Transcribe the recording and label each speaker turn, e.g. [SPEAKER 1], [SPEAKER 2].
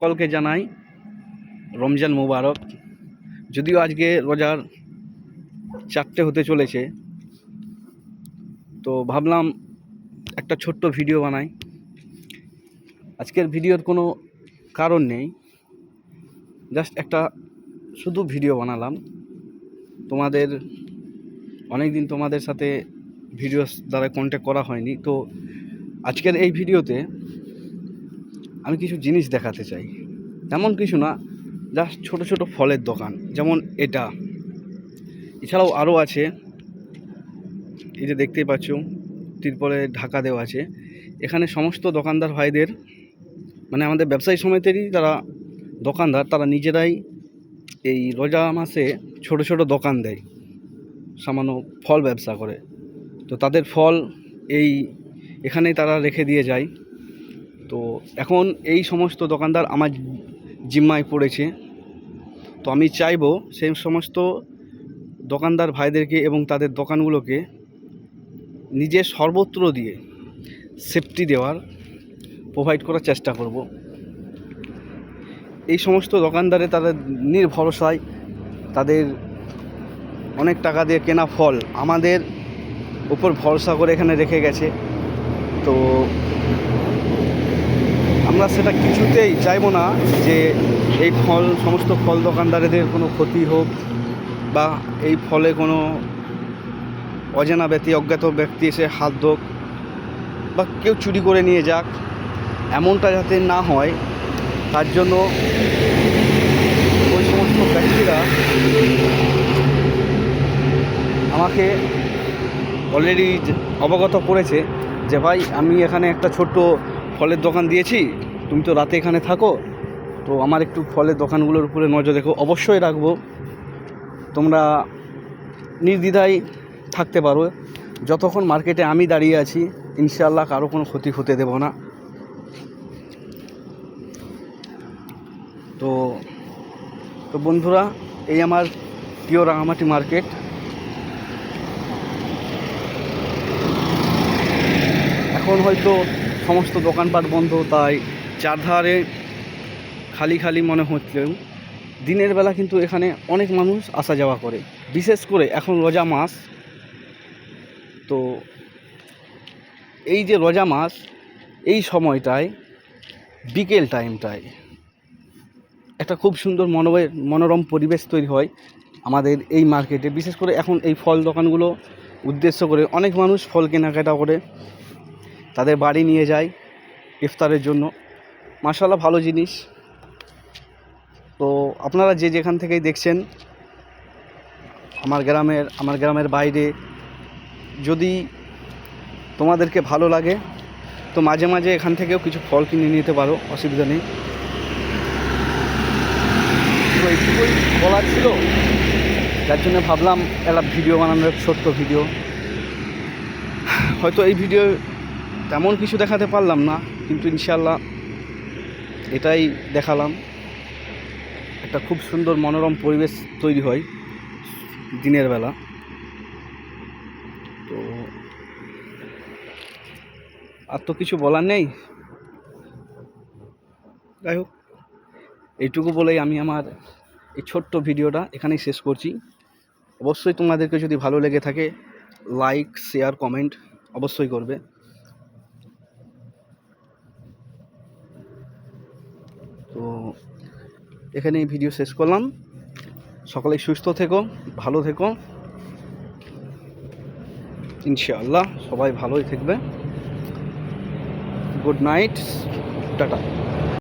[SPEAKER 1] সকলকে জানাই রমজান মোবারক। যদিও আজকে রোজার 4টে হতে চলেছে, তো ভাবলাম একটা ছোট্ট ভিডিও বানাই। আজকের ভিডিওর কোনো কারণ নেই, জাস্ট একটা শুধু ভিডিও বানালাম। অনেক দিন তোমাদের সাথে ভিডিও দ্বারা কন্ট্যাক্ট করা হয়নি, তো আজকের এই ভিডিওতে আমি কিছু জিনিস দেখাতে চাই। তেমন কিছু না, জাস্ট ছোট ছোট ফলের দোকান, যেমন এটা। এছাড়াও আরও আছে, এই যে দেখতেই পাচ্ছ তিরপলে ঢাকা দেওয়া আছে। এখানে সমস্ত দোকানদার ভাইদের, মানে আমাদের ব্যবসায়ী সমিতিরই যারা দোকানদার, তারা নিজেরাই এই রোজা মাসে ছোট ছোট দোকান দেয়, সামান্য ফল ব্যবসা করে। তো তাদের ফল এখানেই তারা রেখে দিয়ে যায়। তো এখন এই সমস্ত দোকানদার আমার জিম্মায় পড়েছে। তো আমি চাইবো সেই সমস্ত দোকানদার ভাইদেরকে এবং তাদের দোকানগুলোকে নিজের সর্বত্র দিয়ে সেফটি দেওয়ার প্রোভাইড করার চেষ্টা করব। এই সমস্ত দোকানদারে তাদের নির্ভরসায় তাদের অনেক টাকা দিয়ে কেনা ফল আমাদের উপর ভরসা করে এখানে রেখে গেছে। তো আমরা সেটা কিছুতেই চাইবো না যে এই সমস্ত ফল দোকানদারদের কোনো ক্ষতি হোক, বা এই ফলে কোনো অজানা অজ্ঞাত ব্যক্তি এসে হাত দোক, বা কেউ চুরি করে নিয়ে যাক। এমনটা যাতে না হয়, তার জন্য ওই সমস্ত ব্যক্তিরা আমাকে অলরেডি অবগত করেছে যে ভাই, আমি এখানে একটা ছোট্ট ফলের দোকান দিয়েছি, তুমি তো রাতে এখানে থাকো, তো আমার একটু ফলের দোকানগুলোর উপরে নজর রেখো। অবশ্যই রাখবো, তোমরা নির্দ্বিধায় থাকতে পারো। যতক্ষণ মার্কেটে আমি দাঁড়িয়ে আছি, ইনশাআল্লাহ কারো কোনো ক্ষতি হতে দেব না। তো বন্ধুরা, এই আমার প্রিয় রাঙামাটি মার্কেট। এখন হয়তো সমস্ত দোকানপাট বন্ধ, তাই চারধারে খালি খালি মনে হচ্ছেও। দিনের বেলা কিন্তু এখানে অনেক মানুষ আসা যাওয়া করে, বিশেষ করে এখন রোজা মাস। তো এই যে রোজা মাস, এই সময়টায় বিকেল টাইমটায় একটা খুব সুন্দর মনোরম পরিবেশ তৈরি হয় আমাদের এই মার্কেটে। বিশেষ করে এখন এই ফল দোকানগুলো উদ্দেশ্য করে অনেক মানুষ ফল কেনাকাটা করে তাদের বাড়ি নিয়ে যায় ইফতারের জন্য। মাশাআল্লাহ, ভালো জিনিস। তো আপনারা যে যেখান থেকেই দেখছেন, আমার গ্রামের বাইরে, যদি তোমাদেরকে ভালো লাগে তো মাঝে মাঝে এখান থেকেও কিছু ফল কিনে নিতে পারো, অসুবিধা নেই। তো এইটুকুই বলার ছিল, যার জন্য ভাবলাম একটা ভিডিও বানানোর, ছোট্ট ভিডিও। হয়তো এই ভিডিও তেমন কিছু দেখাতে পারলাম না, কিন্তু ইনশাআল্লাহ এটাই দেখালাম। একটা খুব সুন্দর মনোরম পরিবেশ তৈরি হয় দিনের বেলা। তো আর তো কিছু বলার নেই। যাই হোক, এইটুকু বলেই আমি আমার এই ছোট্ট ভিডিওটা এখানেই শেষ করছি। অবশ্যই তোমাদেরকে যদি ভালো লেগে থাকে, লাইক, শেয়ার, কমেন্ট অবশ্যই করবে। তো এখানেই ভিডিও শেষ করলাম। সকলেই সুস্থ থেকো, ভালো থেকো, ইনশাআল্লাহ সবাই ভালোই থাকবে। Good night, tata.